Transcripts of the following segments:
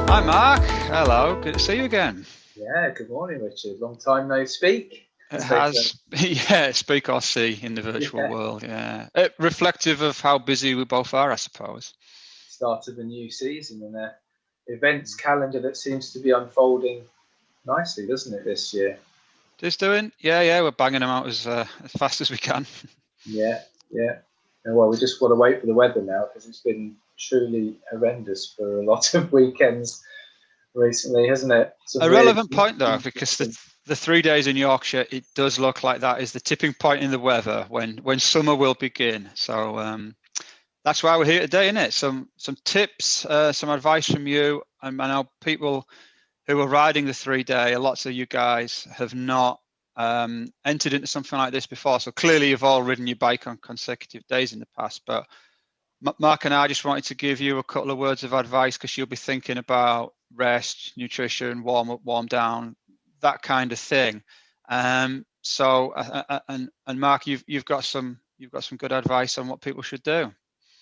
Hi, Mark. Hello. Good to see you again. Yeah, good morning, Richard. Long time no speak. It As they say. has, yeah, speak or see in the virtual Yeah, world. Yeah. Reflective of how busy we both are, I suppose. start of a new season and a events calendar that seems to be unfolding nicely, doesn't it, this year? Just doing? Yeah. We're banging them out as fast as we can. Yeah, yeah. And well, we just want to wait for the weather now because it's been truly horrendous for a lot of weekends recently, hasn't it? Some A really relevant point, though, because the 3 days in Yorkshire, it does look like that is the tipping point in the weather when summer will begin. So that's why we're here today, isn't it? Some tips, some advice from you. I know people who are riding the 3 day, lots of you guys have not entered into something like this before. So clearly you've all ridden your bike on consecutive days in the past. But Mark and I just wanted to give you a couple of words of advice because you'll be thinking about rest, nutrition, warm up, warm down, that kind of thing. And Mark, you've got some good advice on what people should do.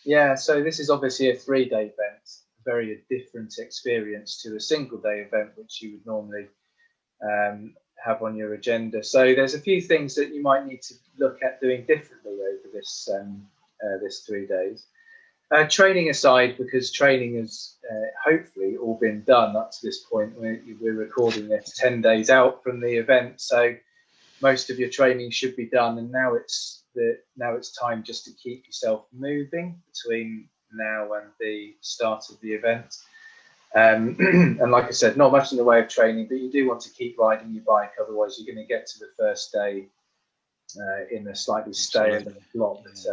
Yeah, so this is obviously a 3 day event, very different experience to a single day event, which you would normally have on your agenda. So there's a few things that you might need to look at doing differently over this 3 days. Training aside, because training has hopefully all been done up to this point. We're recording this 10 days out from the event, so most of your training should be done, and now it's time just to keep yourself moving between now and the start of the event. And like I said, not much in the way of training, but you do want to keep riding your bike, otherwise you're going to get to the first day in a slightly stale and blocked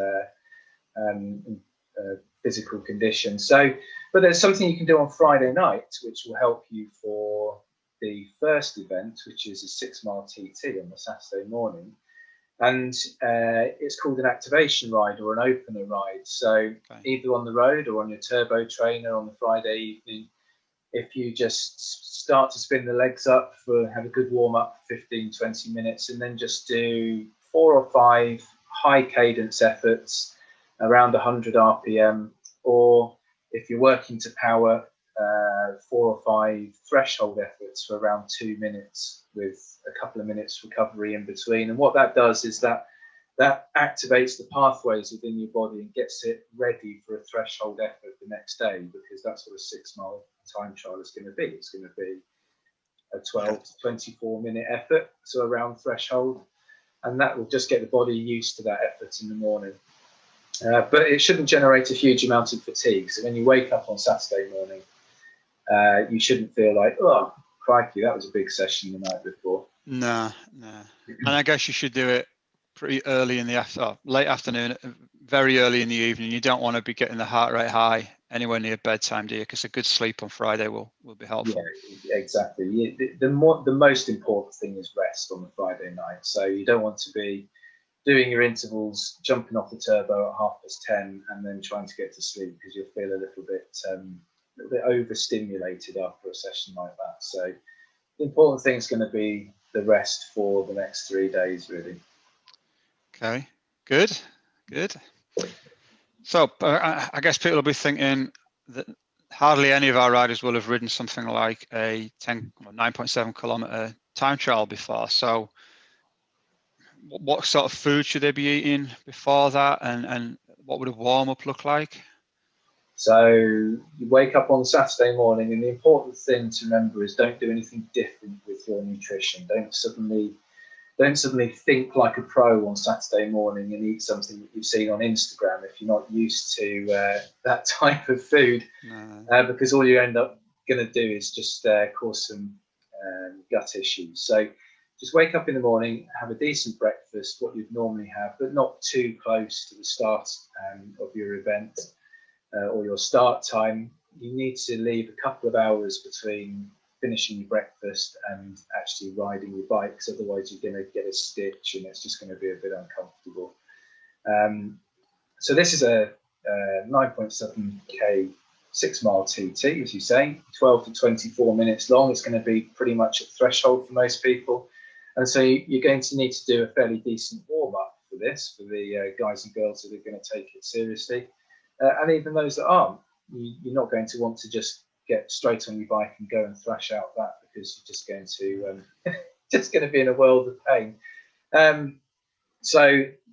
physical condition. So, but there's something you can do on Friday night, which will help you for the first event, which is a 6 mile TT on the Saturday morning. And it's called an activation ride or an opener ride. So either on the road or on your turbo trainer on the Friday evening, if you just start to spin the legs up have a good warm up for 15-20 minutes, and then just do 4 or 5 high cadence efforts around 100 rpm, or if you're working to power, 4 or 5 threshold efforts for around 2 minutes with a couple of minutes recovery in between. And what that does is that activates the pathways within your body and gets it ready for a threshold effort the next day, because that's what a 6 mile time trial is going to be. It's going to be a 12 to 24 minute effort, so around threshold, and that will just get the body used to that effort in the morning. But it shouldn't generate a huge amount of fatigue. So when you wake up on Saturday morning, you shouldn't feel like, oh, crikey, that was a big session the night before. No. And I guess you should do it pretty early in the late afternoon, very early in the evening. You don't want to be getting the heart rate high anywhere near bedtime, do you? Because a good sleep on Friday will be helpful. Yeah, exactly. The most important thing is rest on the Friday night. So you don't want to be doing your intervals, jumping off the turbo at 10:30, and then trying to get to sleep, because you'll feel a little bit overstimulated after a session like that. So the important thing is going to be the rest for the next 3 days, really. Okay, good. So I guess people will be thinking that hardly any of our riders will have ridden something like a 9.7 kilometer time trial before. So what sort of food should they be eating before that, and what would a warm up look like? So you wake up on Saturday morning, and the important thing to remember is don't do anything different with your nutrition. Don't suddenly think like a pro on Saturday morning and eat something that you've seen on Instagram if you're not used to that type of food, because all you end up going to do is just cause some gut issues. So just wake up in the morning, have a decent breakfast, what you'd normally have, but not too close to the start of your event or your start time. You need to leave a couple of hours between finishing your breakfast and actually riding your bike, because otherwise you're going to get a stitch and it's just going to be a bit uncomfortable. So this is a 9.7k 6 mile TT, as you say, 12 to 24 minutes long. It's going to be pretty much at threshold for most people, and so you're going to need to do a fairly decent warm up for this, for the guys and girls that are going to take it seriously, and even those that aren't. You're not going to want to just get straight on your bike and go and thrash out that, because you're just going to just going to be in a world of pain. So,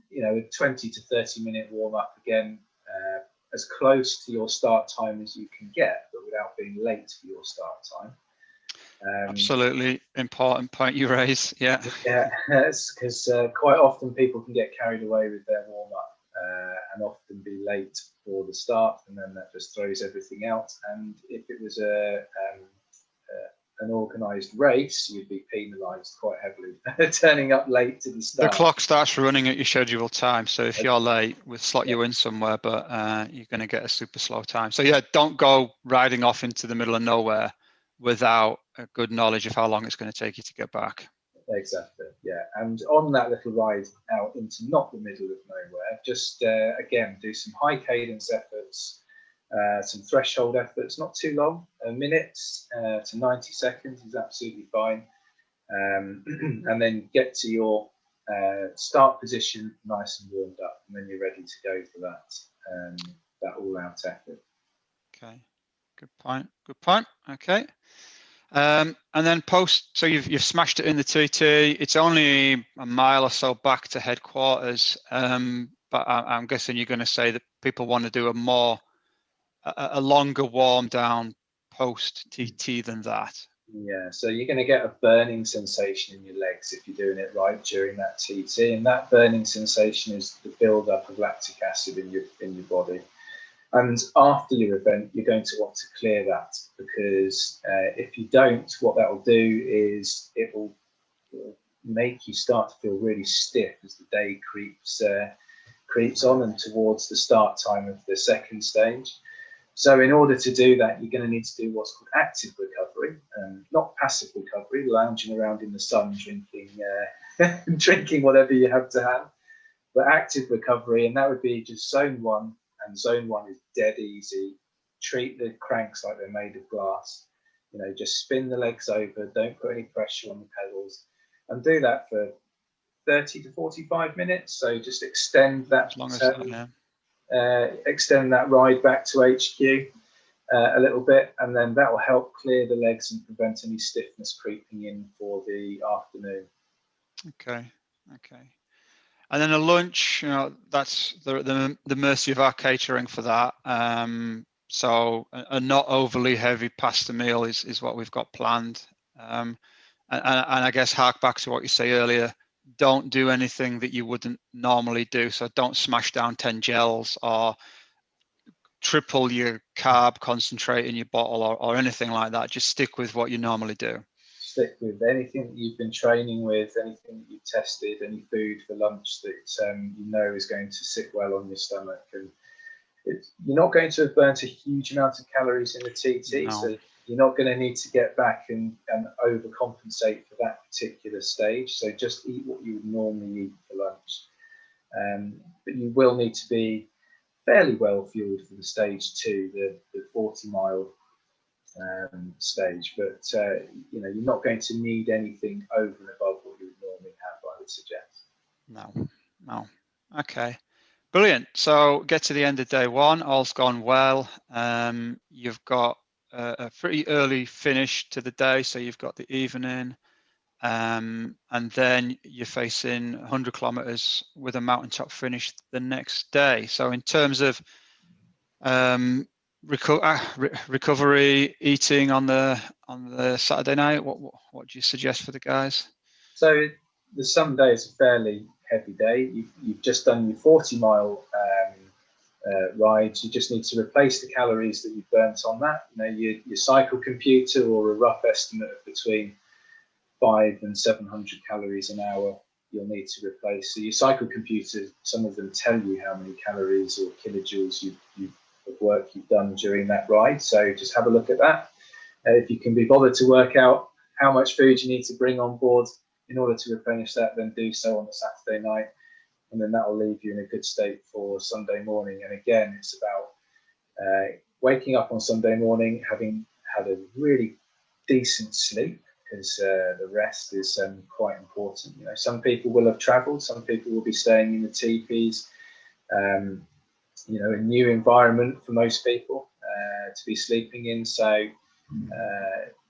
you know, a 20 to 30 minute warm up again, as close to your start time as you can get, but without being late for your start time. Absolutely important point you raise. Yeah. Yeah, because quite often people can get carried away with their warm up and often be late for the start, and then that just throws everything out. And if it was an organised race, you'd be penalised quite heavily turning up late to the start. The clock starts running at your scheduled time, so if you're late, we'll slot you in somewhere, but you're going to get a super slow time. So yeah, don't go riding off into the middle of nowhere without a good knowledge of how long it's going to take you to get back. Exactly, yeah. And on that little ride out into not the middle of nowhere, just again, do some high cadence efforts, some threshold efforts, not too long, a minute to 90 seconds is absolutely fine. And then get to your start position nice and warmed up, and then you're ready to go for that all-out effort. Okay, good point. Good point. Okay. And then post, so you've smashed it in the TT. It's only a mile or so back to headquarters, but I'm guessing you're going to say that people want to do a longer warm down post TT than that. Yeah, so you're going to get a burning sensation in your legs if you're doing it right during that TT, and that burning sensation is the build-up of lactic acid in your body. And after your event, you're going to want to clear that, because if you don't, what that will do is it will make you start to feel really stiff as the day creeps on and towards the start time of the second stage. So in order to do that, you're going to need to do what's called active recovery, not passive recovery, lounging around in the sun, drinking whatever you have to hand, but active recovery. And that would be just zone 1. And zone 1 is dead easy. Treat the cranks like they're made of glass. You know, just spin the legs over, don't put any pressure on the pedals, and do that for 30 to 45 minutes. So just extend that, extend that ride back to HQ a little bit, and then that will help clear the legs and prevent any stiffness creeping in for the afternoon. Okay. And then a lunch, you know, that's the mercy of our catering for that. So a not overly heavy pasta meal is what we've got planned. And I guess hark back to what you say earlier, don't do anything that you wouldn't normally do. So don't smash down 10 gels or triple your carb concentrate in your bottle or anything like that. Just stick with what you normally do. Stick with anything that you've been training with, anything that you've tested, any food for lunch that you know is going to sit well on your stomach. And you're not going to have burnt a huge amount of calories in the TT, no. So you're not going to need to get back and overcompensate for that particular stage. So just eat what you would normally eat for lunch. But you will need to be fairly well fueled for the stage 2, the 40-mile stage, but you know, you're not going to need anything over and above what you would normally have, I would suggest. No. Okay, brilliant. So get to the end of day 1, all's gone well. You've got a pretty early finish to the day, so you've got the evening, and then you're facing 100 kilometers with a mountaintop finish the next day. So in terms of recovery, eating on the Saturday night, what do you suggest for the guys? So the Sunday is a fairly heavy day. You've just done your 40-mile ride. You just need to replace the calories that you've burnt on that. You know, your cycle computer, or a rough estimate of between 500 and 700 calories an hour you'll need to replace. So your cycle computer, some of them tell you how many calories or kilojoules of work you've done during that ride. So just have a look at that. If you can be bothered to work out how much food you need to bring on board in order to replenish that, then do so on the Saturday night, and then that will leave you in a good state for Sunday morning. And again, it's about waking up on Sunday morning, having had a really decent sleep, because the rest is quite important. You know, some people will have travelled, some people will be staying in the teepees. You know, a new environment for most people to be sleeping in. So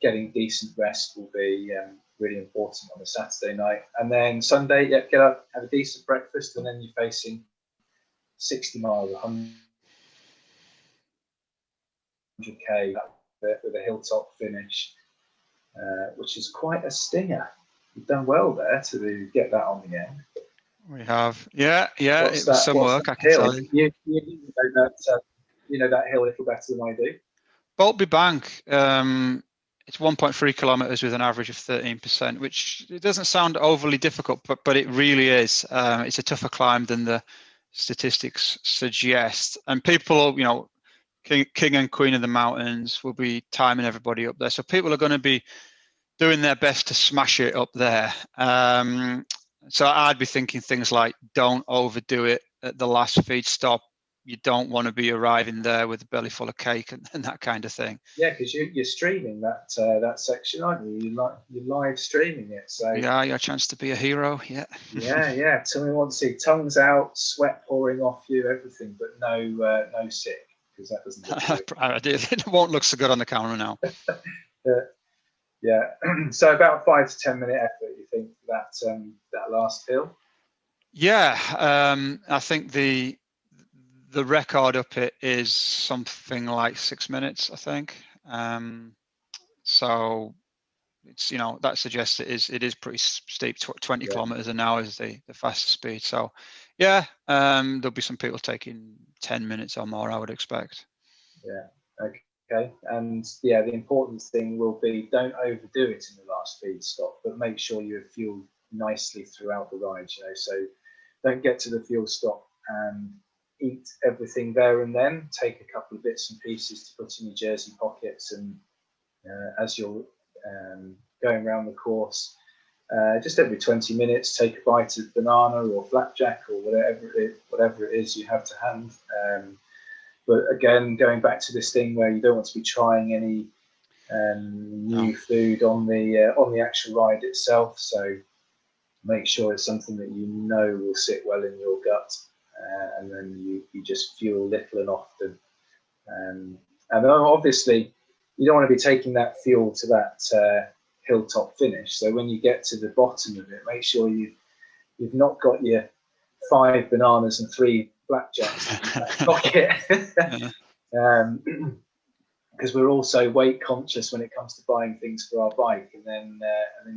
Getting decent rest will be really important on a Saturday night. And then Sunday, get up, have a decent breakfast, and then you're facing 60 miles, 100k with a hilltop finish, which is quite a stinger. You've done well there to get that on the end. We have, yeah, it was some work, I can hill? tell you. You know that hill a little better than I do. Boltby Bank, it's 1.3 kilometres with an average of 13%, which it doesn't sound overly difficult, but it really is. It's a tougher climb than the statistics suggest. And people, you know, king and queen of the mountains will be timing everybody up there. So people are going to be doing their best to smash it up there. So I'd be thinking things like, don't overdo it at the last feed stop. You don't want to be arriving there with a belly full of cake and that kind of thing. Yeah, because you're streaming that section, aren't you? You're live streaming it. So yeah, your chance to be a hero. Yeah. yeah. Tell me what to see. Tongues out, sweat pouring off you, everything, but no sick, because that doesn't look good. It won't look so good on the camera now. Yeah. So about 5 to 10 minute effort, you think, that last hill? Yeah, I think the record up it is something like 6 minutes, I think. So it's, you know, that suggests it is pretty steep. 20 kilometers an hour is the fastest speed. So yeah, there'll be some people taking 10 minutes or more, I would expect. Yeah. Okay. And yeah, the important thing will be, don't overdo it in the last feed stop, but make sure you have fueled nicely throughout the ride, you know. So don't get to the fuel stop and eat everything there and then. Take a couple of bits and pieces to put in your jersey pockets, and as you're going around the course, just every 20 minutes, take a bite of banana or flapjack or whatever it is you have to hand. But again, going back to this thing where you don't want to be trying any new food on the actual ride itself. So make sure it's something that you know will sit well in your gut, and then you just fuel little and often. And then obviously, you don't want to be taking that fuel to that hilltop finish. So when you get to the bottom of it, make sure you've not got your 5 bananas and 3 flapjacks in your back pocket. Because we're also weight conscious when it comes to buying things for our bike, and then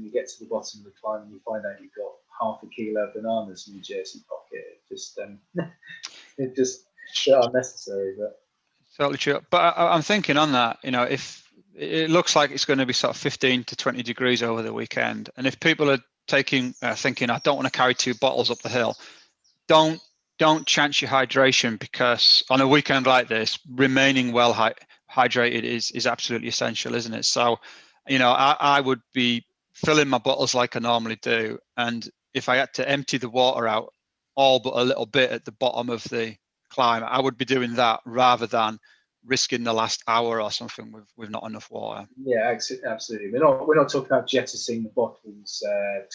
you get to the bottom of the climb and you find out you've got half a kilo of bananas in your jersey pocket. It just unnecessary. But totally true. But I'm thinking on that, you know, if it looks like it's going to be sort of 15 to 20 degrees over the weekend, and if people are thinking, I don't want to carry 2 bottles up the hill, don't chance your hydration, because on a weekend like this, remaining well hydrated is absolutely essential, isn't it? So, you know, I would be filling my bottles like I normally do, and if I had to empty the water out all but a little bit at the bottom of the climb, I would be doing that rather than risking the last hour or something with not enough water. Yeah, absolutely. We're not talking about jettisoning the bottles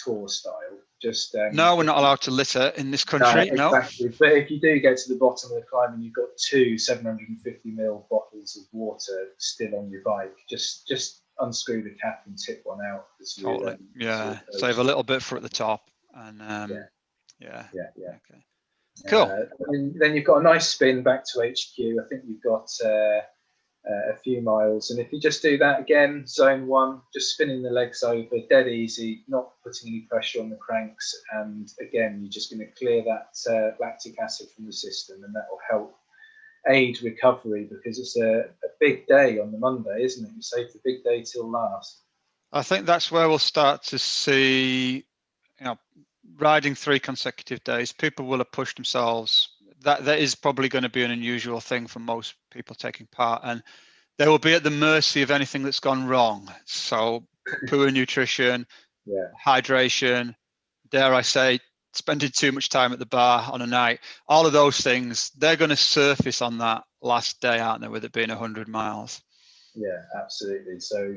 tour style. Just no, we're not allowed to litter in this country. No, exactly. But if you do get to the bottom of the climb and you've got 2 750ml bottles of water still on your bike, just unscrew the cap and tip one out. Totally. Save a little bit for at the top, and yeah. Okay. Cool. And then you've got a nice spin back to HQ. I think you've got a few miles, and if you just do that again, zone 1, just spinning the legs over, dead easy, not putting any pressure on the cranks, and again, you're just going to clear that lactic acid from the system, and that will help aid recovery, because it's a big day on the Monday, isn't it? You save the big day till last. I think that's where we'll start to see, you know, riding 3 consecutive days. People will have pushed themselves. That is probably going to be an unusual thing for most people taking part, and they will be at the mercy of anything that's gone wrong. So poor nutrition, hydration, dare I say, spending too much time at the bar on a night, all of those things, they're going to surface on that last day, aren't they, with it being 100 miles? Yeah, absolutely. So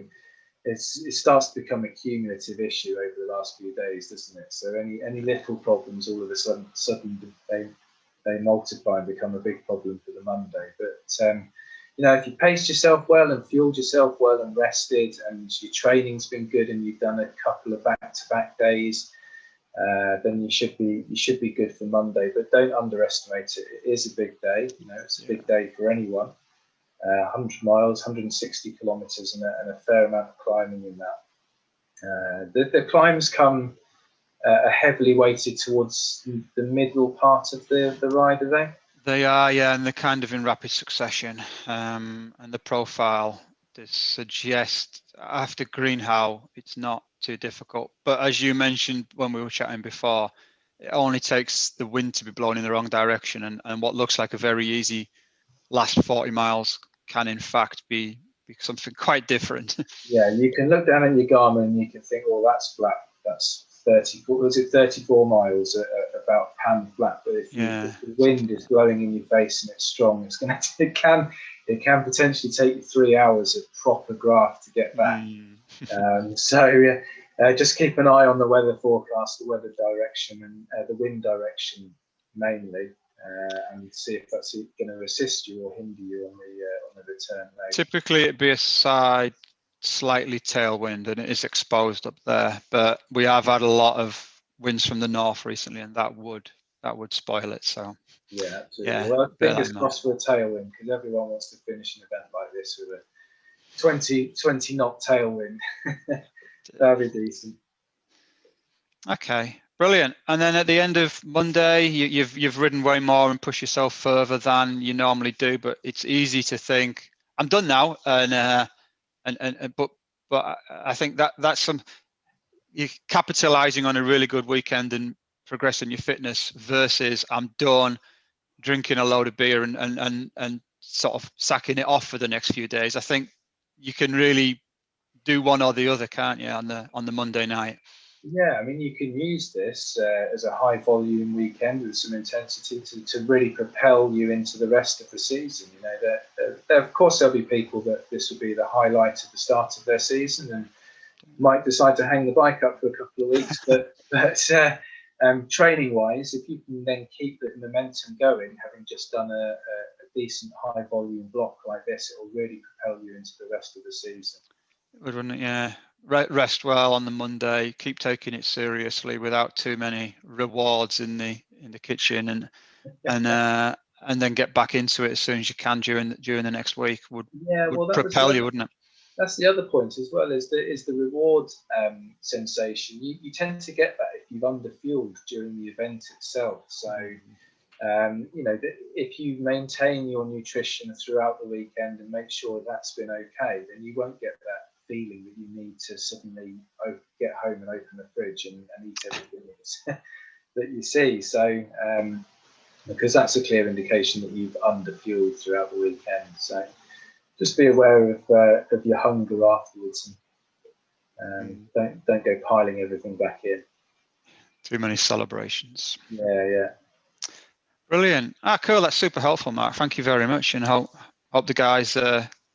it starts to become a cumulative issue over the last few days, doesn't it? So any little problems, all of a sudden they multiply and become a big problem for the Monday. But if you paced yourself well and fueled yourself well and rested, and your training's been good, and you've done a couple of back-to-back days, then you should be good for Monday. But don't underestimate it. It is a big day. It's a big day for anyone. 100 miles, 160 kilometers, and a fair amount of climbing in that. The climbs come heavily weighted towards the middle part of the ride, are they? They are, yeah, and they're kind of in rapid succession. And the profile does suggest, after Greenhow, it's not too difficult. But as you mentioned when we were chatting before, it only takes the wind to be blowing in the wrong direction, and what looks like a very easy last 40 miles can in fact be something quite different. Yeah, you can look down at your Garmin and you can think, well, that's flat. That's 34 miles about pan flat. But if the wind is blowing in your face and it's strong, it can potentially take you 3 hours of proper graft to get back. So just keep an eye on the weather forecast, the weather direction, and the wind direction mainly, and see if that's going to assist you or hinder you on the return leg. Typically, it'd be a side slightly tailwind, and it is exposed up there. But we have had a lot of winds from the north recently, and that would spoil it. So yeah, absolutely. Yeah, well, fingers crossed for a tailwind, because everyone wants to finish an event like this with a 20 knot tailwind. That'd be decent. Okay, brilliant. And then at the end of Monday, you've ridden way more and pushed yourself further than you normally do. But it's easy to think, I'm done now, but I think that's you're capitalizing on a really good weekend and progressing your fitness versus I'm done drinking a load of beer and sort of sacking it off for the next few days. I think you can really do one or the other, can't you, on the Monday night? Yeah, I mean, you can use this as a high volume weekend with some intensity to really propel you into the rest of the season. Of course, there'll be people that this will be the highlight of the start of their season and might decide to hang the bike up for a couple of weeks. But training wise, if you can then keep the momentum going, having just done a decent high volume block like this, it will really propel you into the rest of the season. Wouldn't it? Yeah. Rest well on the Monday. Keep taking it seriously without too many rewards in the kitchen, and then get back into it as soon as you can during the next week. Would propel you, wouldn't it? That's the other point as well. Is the reward sensation? You tend to get that if you've underfueled during the event itself. So if you maintain your nutrition throughout the weekend and make sure that's been okay, then you won't get that feeling that you need to suddenly get home and open the fridge and eat everything that you see. So because that's a clear indication that you've underfueled throughout the weekend. So just be aware of your hunger afterwards, and don't go piling everything back in. Too many celebrations. Yeah. Brilliant. Cool. That's super helpful, Mark. Thank you very much, and hope the guys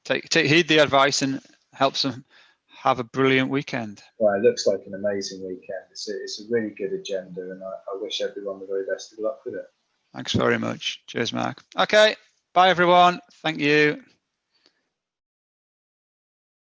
take heed the advice and helps them have a brilliant weekend. Well, it looks like an amazing weekend. It's a really good agenda, and I wish everyone the very best of luck with it. Thanks very much. Cheers, Mark. Okay. Bye, everyone. Thank you.